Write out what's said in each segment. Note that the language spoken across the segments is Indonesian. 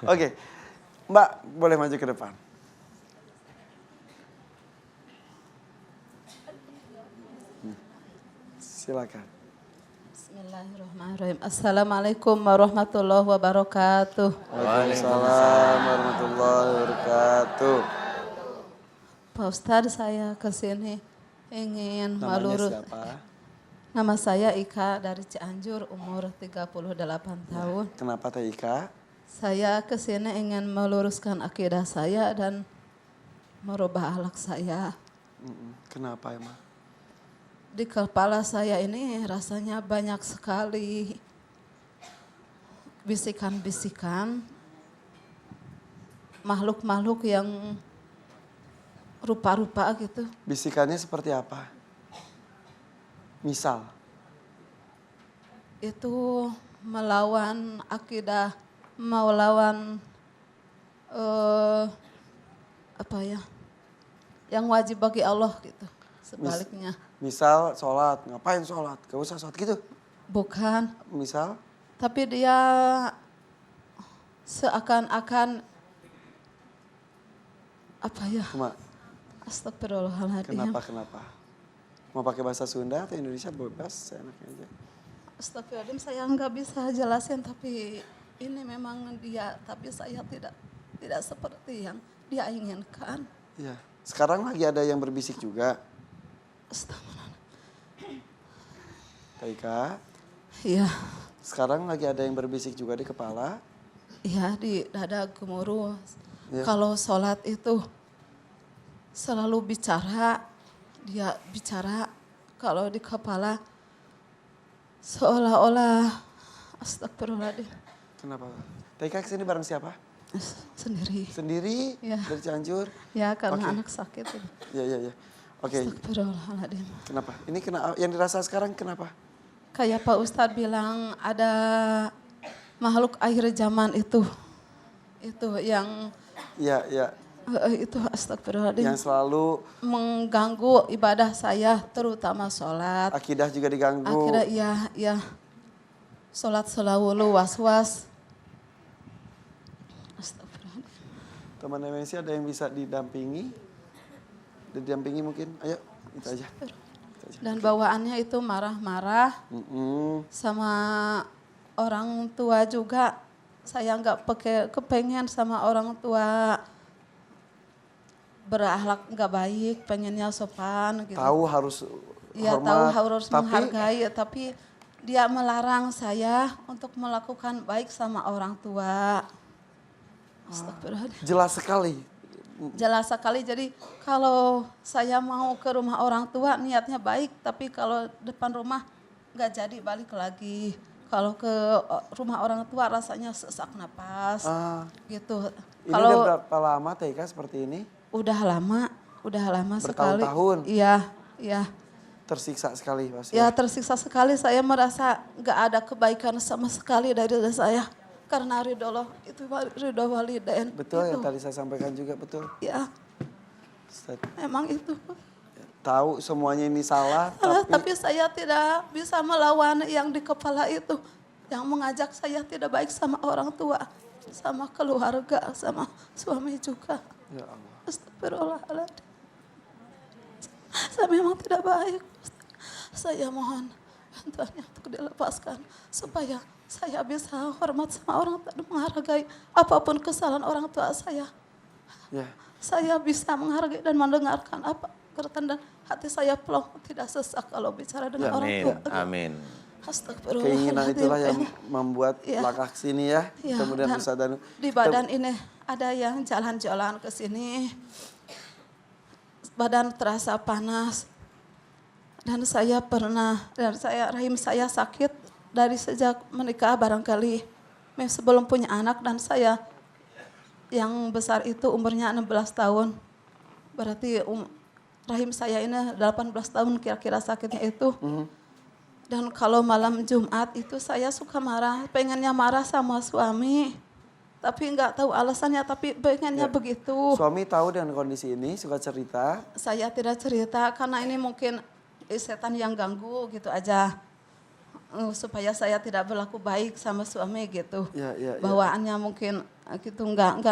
Oke, Mbak boleh maju ke depan. Silakan. Bismillahirrahmanirrahim. Assalamualaikum warahmatullahi wabarakatuh. Waalaikumsalam warahmatullahi wabarakatuh. Pak Ustadz, saya kesini ingin Namanya melurus. siapa? Nama saya Ika dari Cianjur, umur 38 tahun. Kenapa Teh Ika? Saya kesini ingin meluruskan akidah saya dan merubah akhlak saya. Kenapa emang? Di kepala saya ini rasanya banyak sekali bisikan-bisikan makhluk-makhluk yang rupa-rupa gitu. Bisikannya seperti apa? Misal? Itu melawan akidah, melawan apa ya, yang wajib bagi Allah gitu. Sebaliknya. Misal sholat, ngapain sholat? Gak usah sholat gitu. Bukan, Misal? tapi dia seakan-akan apa ya? Cuma Astagfirullahaladzim. kenapa? Mau pakai bahasa Sunda atau Indonesia bebas, seenaknya aja. Astagfirullahaladzim, saya nggak bisa jelasin, tapi ini memang dia, tapi saya tidak seperti yang dia inginkan. Iya. Sekarang lagi ada yang berbisik juga. Astagfirullahaladzim. Taika, Iya, sekarang lagi ada yang berbisik juga di kepala. iya di dada gemuruh. Iya. Kalau sholat itu selalu bicara, dia bicara. Kalau di kepala seolah-olah astagfirullahaladzim. Kenapa? Taika kesini bareng siapa? Sendiri. Sendiri? Iya. Dari Cianjur? Ya karena Oke. anak sakit. Iya. Oke, Astagfirullahaladzim. kenapa? Ini yang dirasa sekarang kenapa? Kayak Pak Ustadz bilang ada makhluk akhir zaman itu. Itu yang Iya. itu astagfirullahaladzim. Yang selalu Mengganggu ibadah saya terutama sholat. akidah juga diganggu. Akhirnya iya. Sholat selalu was-was. Astagfirullahaladzim. Teman MNC ada yang bisa didampingi? Didampingi mungkin? Ayo, itu aja. Dan bawaannya itu marah-marah sama orang tua juga. Saya nggak kepengen sama orang tua berakhlak nggak baik, pengennya sopan gitu. Tahu harus Iya, hormat. tahu harus menghargai, tapi dia melarang saya untuk melakukan baik sama orang tua. Astagfirullahaladzim. Jelas sekali. Jelas sekali, jadi kalau saya mau ke rumah orang tua niatnya baik, tapi kalau depan rumah nggak jadi balik lagi. Kalau ke rumah orang tua rasanya sesak napas gitu. Ini Kalau udah berapa lama Taika seperti ini? udah lama sekali. Bertahun-tahun? Iya. Tersiksa sekali pasti. Ya tersiksa sekali, saya merasa nggak ada kebaikan sama sekali dari diri saya. Karena ridho Allah, itu ridho walidain. Betul itu. yang tadi saya sampaikan juga, betul. Ya, memang itu. Tahu semuanya ini salah, Tapi saya tidak bisa melawan yang di kepala itu. Yang mengajak saya tidak baik sama orang tua, sama keluarga, sama suami juga. Ya Allah. Astagfirullahaladzim. Saya memang tidak baik. Saya mohon bantuannya untuk dilepaskan. Supaya saya bisa hormat sama orang tua dan menghargai apapun kesalahan orang tua saya. Ya. Saya bisa menghargai dan mendengarkan apa keretan dan hati saya plong tidak sesak kalau bicara dengan orang tua. Amin. Keinginan itulah yang membuat langkah ke sini ya. Ya, Kemudian dan Ustaz Danu. di badan ini ada yang jalan-jalan ke sini. Badan terasa panas. Dan rahim saya sakit dari sejak menikah barangkali. Sebelum punya anak dan saya yang besar itu umurnya 16 tahun. Berarti rahim saya ini 18 tahun kira-kira sakitnya itu. Dan kalau malam Jumat itu saya suka marah, pengennya marah sama suami. Tapi nggak tahu alasannya, tapi pengennya begitu. Suami tahu dengan kondisi ini, suka cerita. Saya tidak cerita karena ini mungkin setan yang ganggu gitu aja. supaya saya tidak berlaku baik sama suami gitu. Ya, ya, ya. Bawaannya mungkin gitu nggak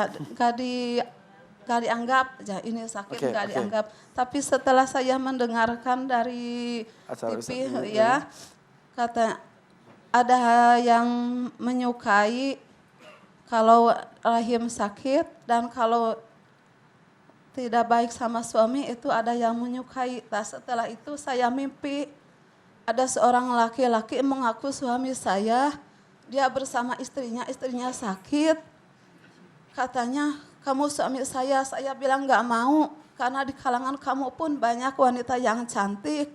dianggap aja ini sakit, Oke, nggak oke. dianggap. Tapi setelah saya mendengarkan dari Acara TV Ustaz, ya, kata ada yang menyukai kalau rahim sakit dan kalau tidak baik sama suami itu ada yang menyukai. Nah, setelah itu saya mimpi ada seorang laki-laki mengaku suami saya, dia bersama istrinya sakit. Katanya, kamu suami saya bilang nggak mau karena di kalangan kamu pun banyak wanita yang cantik.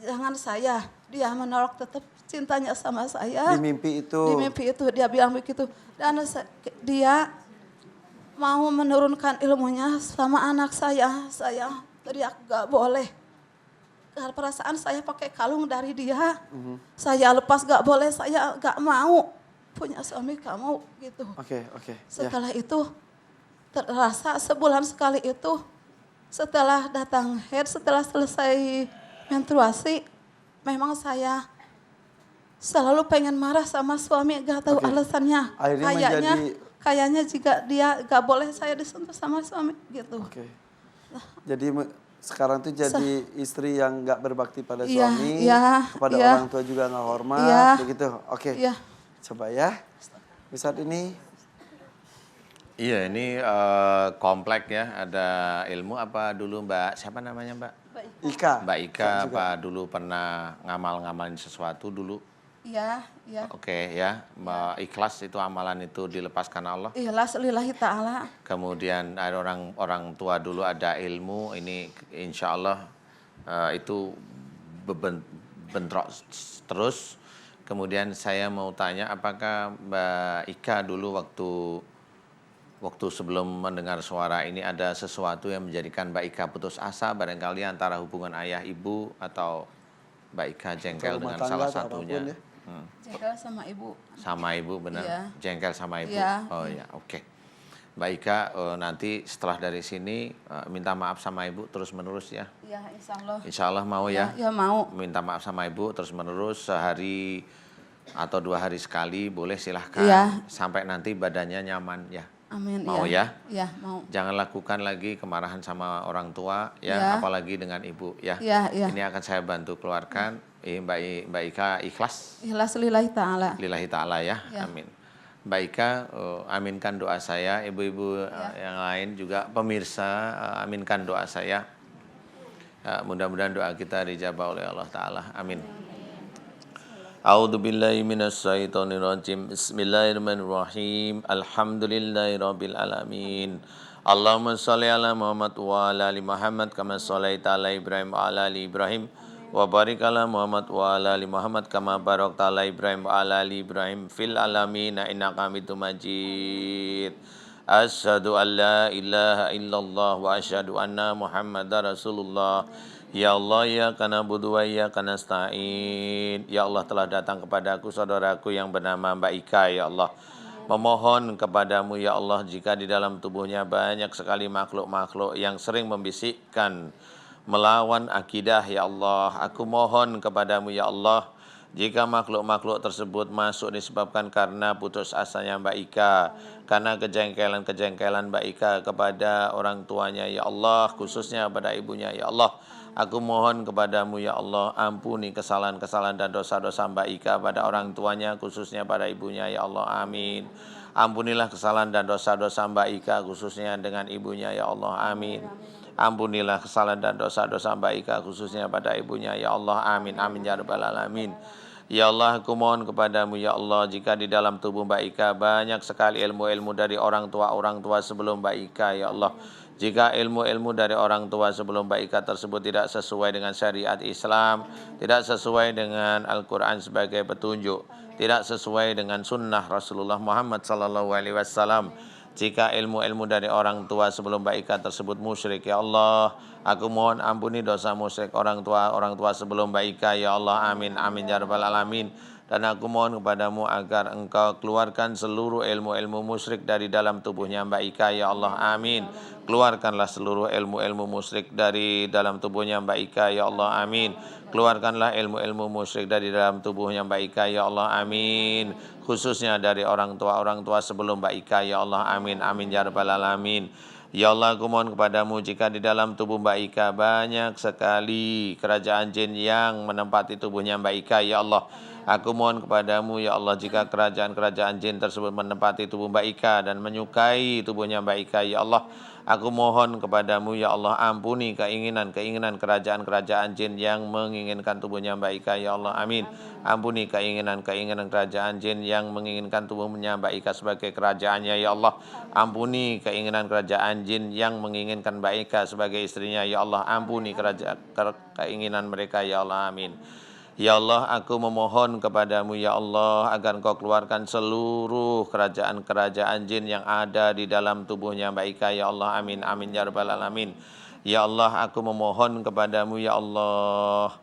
Jangan saya, dia menolak tetap cintanya sama saya. Di mimpi itu. Di mimpi itu dia bilang begitu. Dan dia mau menurunkan ilmunya sama anak saya. Saya teriak gak boleh. Karena perasaan saya pakai kalung dari dia. Saya lepas gak boleh, saya gak mau punya suami kamu gitu. Oke, oke. Setelah itu terasa sebulan sekali itu setelah datang haid, setelah selesai menstruasi, memang saya selalu pengen marah sama suami, gak tahu Oke. alasannya. Akhirnya Kayaknya jika dia gak boleh saya disentuh sama suami gitu. Oke. Jadi sekarang tuh jadi istri yang nggak berbakti pada Iya, suami, iya, kepada iya. orang tua juga nggak hormat, Iya. begitu. Oke. Iya. Coba ya. Saat ini Iya, ini komplek ya. Ada ilmu apa dulu Mbak? Siapa namanya Mbak? Ika. Mbak Ika Juga. apa dulu pernah ngamalin sesuatu dulu? Iya, iya. Oke ya, Mbak ikhlas itu amalan itu dilepaskan Allah. Ikhlas lillahi ta'ala. Kemudian ada orang tua dulu ada ilmu, ini insya Allah itu bentrok terus. Kemudian saya mau tanya, apakah Mbak Ika dulu waktu sebelum mendengar suara ini ada sesuatu yang menjadikan Mbak Ika putus asa barangkali antara hubungan ayah ibu atau Mbak Ika jengkel Rumah dengan tangga salah atau satunya? apapun ya. Jengkel sama ibu. Sama ibu benar? Iya. Jengkel sama ibu? Iya. Oh ya, oke. Mbak Ika nanti setelah dari sini minta maaf sama ibu terus menerus ya. Iya, insya Allah. Insya Allah mau ya. Ya mau. Minta maaf sama ibu terus menerus sehari atau 2 hari sekali boleh silahkan. Iya. Sampai nanti badannya nyaman ya. Amin. Mau iya. ya? Iya, mau. Jangan lakukan lagi kemarahan sama orang tua ya, Ya. apalagi dengan ibu ya. Iya, iya. Ini akan saya bantu keluarkan. Mbak Ika ikhlas Ikhlas lillahi ta'ala. lillahi ta'ala ya. Ya. Amin. Mbak Ika, aminkan doa saya. Ibu-ibu yang lain juga pemirsa, aminkan doa saya. Mudah-mudahan doa kita dijabah oleh Allah Ta'ala. Amin. A'udzu billahi minasyaitonir rajim. Bismillahirrahmanirrahim. Alhamdulillahirabbil alamin. Allahumma shalli ala Muhammad wa ala ali Muhammad kama shallaita ala Ibrahim wa ala ali Ibrahim wa barik ala Muhammad wa ala ali Muhammad kama barakta ala Ibrahim wa ala ali Ibrahim fil alamin innaka Hamidum Majid. Asyhadu an la ilaha illallah wa asyhadu anna Muhammadar Rasulullah. Ya Allah, ya kana budu wa ya kana nasta'in. Ya Allah, telah datang kepadaku saudaraku yang bernama Mbak Ika ya Allah. Memohon kepadamu ya Allah, jika di dalam tubuhnya banyak sekali makhluk-makhluk yang sering membisikkan melawan akidah ya Allah. Aku mohon kepadamu ya Allah, jika makhluk-makhluk tersebut masuk disebabkan karena putus asanya Mbak Ika, karena kejengkelan Mbak Ika kepada orang tuanya ya Allah, khususnya pada ibunya ya Allah. Aku mohon kepadamu ya Allah, ampuni kesalahan-kesalahan dan dosa-dosa Mbak Ika pada orang tuanya, khususnya pada ibunya ya Allah, amin. Ampunilah kesalahan dan dosa-dosa Mbak Ika, khususnya dengan ibunya ya Allah, amin. Ampunilah kesalahan dan dosa-dosa Mbak Ika, khususnya pada ibunya ya Allah, amin. Amin ya rabbal alamin. Ya Allah, aku mohon kepadamu ya Allah, jika di dalam tubuh Mbak Ika banyak sekali ilmu-ilmu dari orang tua sebelum Mbak Ika ya Allah. Jika ilmu-ilmu dari orang tua sebelum Mbak Ika tersebut tidak sesuai dengan syariat Islam, tidak sesuai dengan Al-Quran sebagai petunjuk, tidak sesuai dengan sunnah Rasulullah Muhammad SAW, jika ilmu-ilmu dari orang tua sebelum Mbak Ika tersebut musyrik ya Allah, aku mohon ampuni dosa musyrik orang tua sebelum Mbak Ika ya Allah, amin. Amin ya rabbal alamin. Dan aku mohon kepadamu agar engkau keluarkan seluruh ilmu-ilmu musyrik dari dalam tubuhnya Mbak Ika ya Allah, amin. Keluarkanlah seluruh ilmu-ilmu musyrik dari dalam tubuhnya Mbak Ika ya Allah, amin. Keluarkanlah ilmu-ilmu musyrik dari dalam tubuhnya Mbak Ika ya Allah, amin. Khususnya dari orang tua sebelum Mbak Ika ya Allah, amin, amin ya rabbal alamin. Ya Allah, aku mohon kepadamu jika di dalam tubuh Mbak Ika banyak sekali kerajaan jin yang menempati tubuhnya Mbak Ika, ya Allah. Aku mohon kepadamu, ya Allah, jika kerajaan-kerajaan jin tersebut menempati tubuh Mbak Ika dan menyukai tubuhnya Mbak Ika, ya Allah. Aku mohon kepadamu, ya Allah, ampuni keinginan-keinginan kerajaan-kerajaan jin yang menginginkan tubuhnya Mbak Ika, ya Allah, amin. Ampuni keinginan-keinginan kerajaan jin yang menginginkan tubuhnya Mbak Ika sebagai kerajaannya, ya Allah. Ampuni keinginan kerajaan jin yang menginginkan Mbak Ika sebagai istrinya, ya Allah. Ampuni keinginan mereka, ya Allah, amin. Ya Allah, aku memohon kepadamu ya Allah agar engkau keluarkan seluruh kerajaan-kerajaan jin yang ada di dalam tubuhnya Mbak Ika ya Allah, amin, amin ya rabbal alamin. Ya Allah, aku memohon kepadamu ya Allah,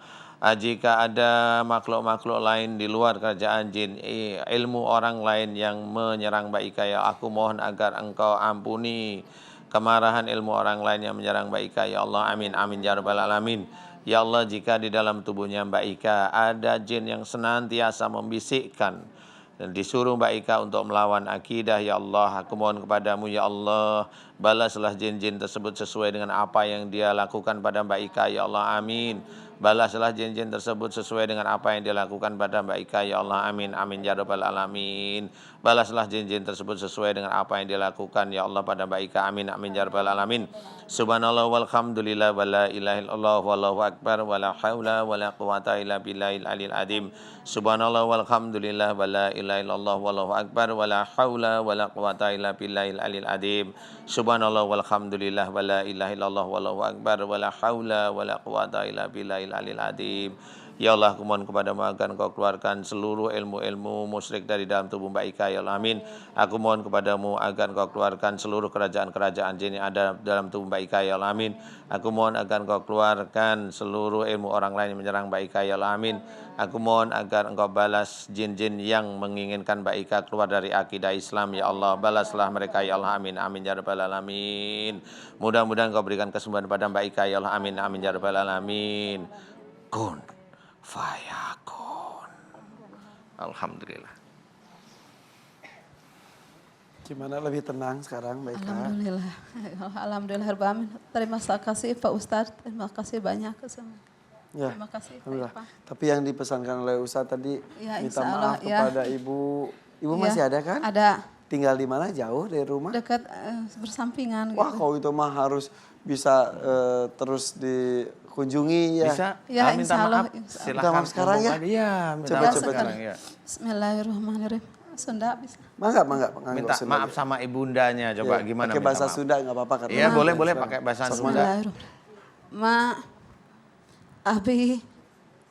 jika ada makhluk-makhluk lain di luar kerajaan jin, ilmu orang lain yang menyerang Mbak Ika ya, aku mohon agar engkau ampuni kemarahan ilmu orang lain yang menyerang Mbak Ika ya Allah, amin, amin ya rabbal alamin. Ya Allah, jika di dalam tubuhnya Mbak Ika ada jin yang senantiasa membisikkan dan disuruh Mbak Ika untuk melawan akidah, ya Allah, aku mohon kepadamu ya Allah, balaslah jin-jin tersebut sesuai dengan apa yang dia lakukan pada Mbak Ika, ya Allah, amin. Balaslah jin-jin tersebut sesuai dengan apa yang dilakukan pada Mbak Ika, ya Allah, amin, amin ya rabbal alamin. Balaslah jin-jin tersebut sesuai dengan apa yang dilakukan, ya Allah, pada Mbak Ika, amin, amin ya rabbal alamin. Subhanallah walhamdulillah wala ilaha illallah wallahu akbar wala haula wala quwata illa billahil aliyil azim. Subhanallah walhamdulillah wala ilaha illallah wallahu akbar wala haula wala quwata illa billahil aliyil azim. Subhanallah walhamdulillah wala ilaha illallah wallahu akbar wala haula wala quwata illa billahil aliyil azim. Ya Allah, aku mohon kepadamu agar engkau keluarkan seluruh ilmu-ilmu musyrik dari dalam tubuh Mbak Ika, ya Allah, amin. Aku mohon kepadamu agar engkau keluarkan seluruh kerajaan-kerajaan jin yang ada dalam tubuh Mbak Ika, ya Allah, amin. Aku mohon agar engkau keluarkan seluruh ilmu orang lain yang menyerang Mbak Ika, ya Allah, amin. Aku mohon agar engkau balas jin-jin yang menginginkan Mbak Ika keluar dari akidah Islam, ya Allah. Balaslah mereka, ya Allah, amin, amin ya rabbal alamin. Mudah-mudahan engkau berikan kesembuhan pada Mbak Ika, ya Allah, amin, amin ya rabbal alamin. Kun fayakun. Alhamdulillah. Gimana, lebih tenang sekarang Mbak Ika? Alhamdulillah. Alhamdulillah. Terima kasih Pak Ustadz. Terima kasih banyak. Ya, Terima kasih Pak alhamdulillah. Irfan. Tapi yang dipesankan oleh Ustadz tadi, Ya, minta insya Allah, maaf kepada Ibu. Ibu masih ada kan? Ada. Tinggal di mana? Jauh dari rumah? Dekat bersampingan. Wah, gitu. kalau itu mah harus bisa terus dikunjungi ya. Bisa? Ya, minta insya Allah, maaf. insya Allah. Minta maaf sekarang ya? Iya, minta Coba, maaf coba. sekarang ya. Bismillahirrahmanirrahim. Sunda bisa. Mangga. Minta maaf sama ibundanya, coba gimana Pakai minta bahasa maaf? Sunda nggak apa-apa kan? Iya, boleh pakai bahasa Sunda. Bismillahirrahmanirrahim. Ma, abi,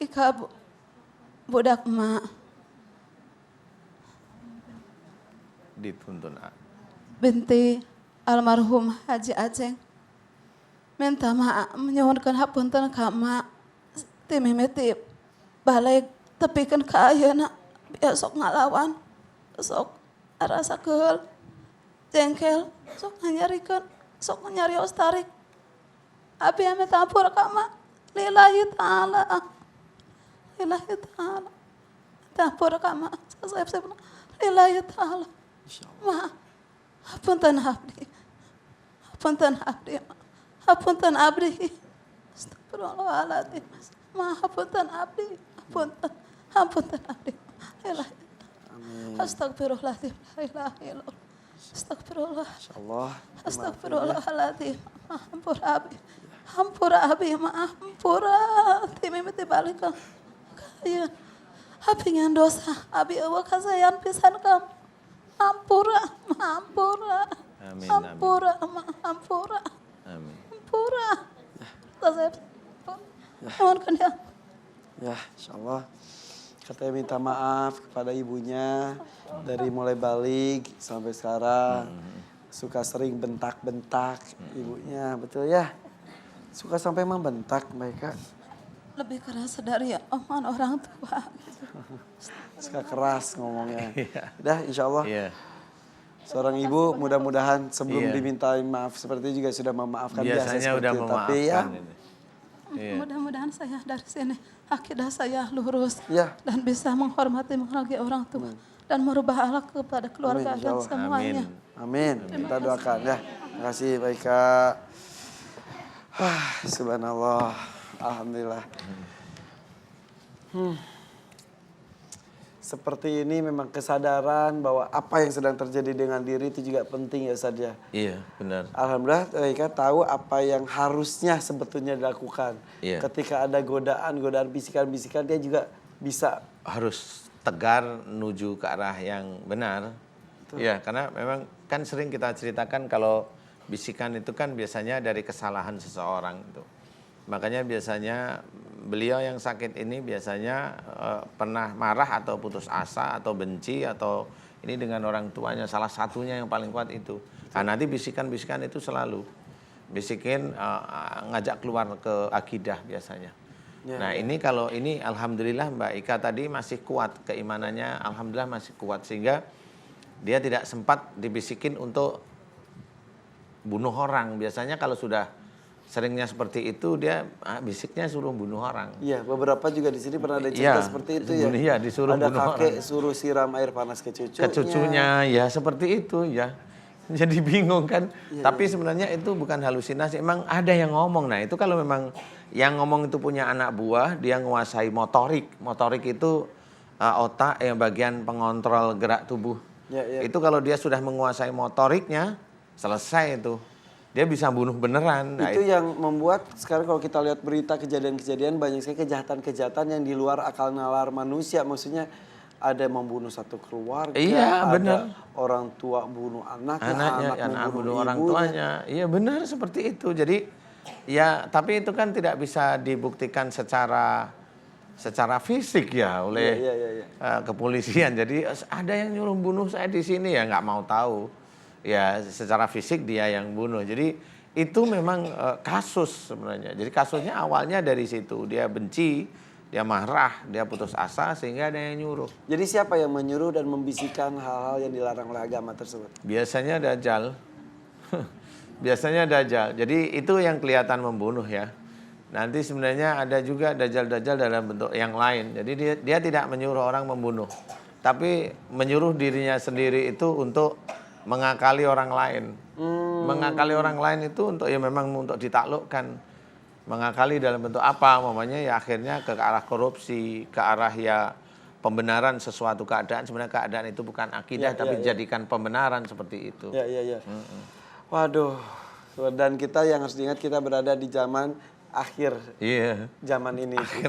ika budak ma, Dituntun. binti almarhum Haji Aceng. Minta maaf, menyuhunkan hapunten ka ma, timimiti balik tepikeun ka ayeuna besok ngalawan, sok rasa keul, jengkel, sok nganyarikeun, sok nyarios tarik. Abi ame tampur ka ma, lillahi ta'ala. Lillahi ta'ala. Tampur ka ma, sasep-sep lillahi ta'ala. Ma, hapunten abdi. Hapunten abdi. Hapunten abdi. Astagfirullahaladzim. Ma, hapunten abdi. Hapunten abdi. Lillahi ta'ala. Astagfirullahaladzim. La ilaha illallah. Astagfirullah. Insyaallah. Astagfirullahaladzim. Hampura abi. Hampura abi, maaf. Hampura. Timimiti balik ka kayan. Abi ngan dosa. Abi eueuh kasayan pisan kam. Hampura. Hampura. Amin, Hampura. Hampura. Amin. Hampura. Tasep. Mohon ya. Ya, insyaallah. Katanya minta maaf kepada ibunya dari mulai balik sampai sekarang. Suka sering bentak-bentak ibunya, betul ya? Suka sampai membentak mereka. lebih keras dari omongan orang tua. Gitu. Suka keras ngomongnya. Iya. Udah insya Allah. Iya. Seorang ibu mudah-mudahan sebelum Iya. dimintai maaf seperti itu juga sudah memaafkan biasa Biasanya seperti udah itu. memaafkan. Tapi ya, ini. Iya. Mudah-mudahan saya dari sini akidah saya lurus Ya. dan bisa menghormati menghargai orang tua dan merubah akhlak kepada keluarga Amin, dan insya Allah. semuanya. Amin. amin. Kita doakan ya. Terima kasih baik Kak. Subhanallah. Alhamdulillah. Seperti ini memang kesadaran bahwa apa yang sedang terjadi dengan diri itu juga penting ya Ustaz ya. Iya, benar. Alhamdulillah mereka tahu apa yang harusnya sebetulnya dilakukan. Iya. Ketika ada godaan bisikan-bisikan dia juga bisa. Harus tegar menuju ke arah yang benar. Iya, karena memang kan sering kita ceritakan kalau bisikan itu kan biasanya dari kesalahan seseorang itu. Makanya biasanya beliau yang sakit ini biasanya pernah marah atau putus asa atau benci atau ini dengan orang tuanya, salah satunya yang paling kuat itu. Nah, nanti bisikan-bisikan itu selalu bisikin ngajak keluar ke akidah biasanya. Ya, Nah ini kalau ini alhamdulillah Mbak Ika tadi masih kuat keimanannya, alhamdulillah masih kuat sehingga dia tidak sempat dibisikin untuk bunuh orang. Biasanya kalau sudah seringnya seperti itu dia bisiknya suruh bunuh orang. Iya, beberapa juga di sini pernah ada cerita Iya, seperti itu ya. iya, disuruh ada bunuh kakek orang. suruh siram air panas ke cucunya. Ke cucunya ya seperti itu ya. Jadi bingung kan. Iya, Tapi sebenarnya itu bukan halusinasi. Emang ada yang ngomong. Nah itu kalau memang yang ngomong itu punya anak buah, dia menguasai motorik. Motorik itu otak yang bagian pengontrol gerak tubuh. Ya, ya. Itu kalau dia sudah menguasai motoriknya, selesai itu. Dia bisa bunuh beneran. Nah, Itu yang membuat sekarang kalau kita lihat berita kejadian-kejadian banyak sekali kejahatan-kejahatan yang di luar akal nalar manusia. Maksudnya ada yang membunuh satu keluarga, Iya, ada benar. orang tua bunuh anaknya, anak membunuh bunuh orang ibunya. tuanya. Iya benar seperti itu. Jadi ya tapi itu kan tidak bisa dibuktikan secara fisik ya oleh Iya, iya, iya. kepolisian. Jadi ada yang nyuruh bunuh saya di sini ya nggak mau tahu. Ya secara fisik dia yang bunuh. Jadi itu memang kasus sebenarnya. Jadi kasusnya awalnya dari situ. Dia benci, dia marah, dia putus asa sehingga ada yang nyuruh. Jadi siapa yang menyuruh dan membisikkan hal-hal yang dilarang oleh agama tersebut? Biasanya dajjal. Biasanya dajjal. Jadi itu yang kelihatan membunuh ya. Nanti sebenarnya ada juga dajjal-dajjal dalam bentuk yang lain. Jadi dia tidak menyuruh orang membunuh. Tapi menyuruh dirinya sendiri itu untuk mengakali orang lain. Mengakali orang lain itu untuk ya memang untuk ditaklukkan. Mengakali dalam bentuk apa? Mamanya ya akhirnya ke arah korupsi, ke arah ya pembenaran sesuatu keadaan. Sebenarnya keadaan itu bukan akidah, tapi jadikan pembenaran seperti itu. Ya, iya, iya. Waduh. Dan kita yang harus diingat kita berada di zaman akhir Iya. zaman ini. Akhir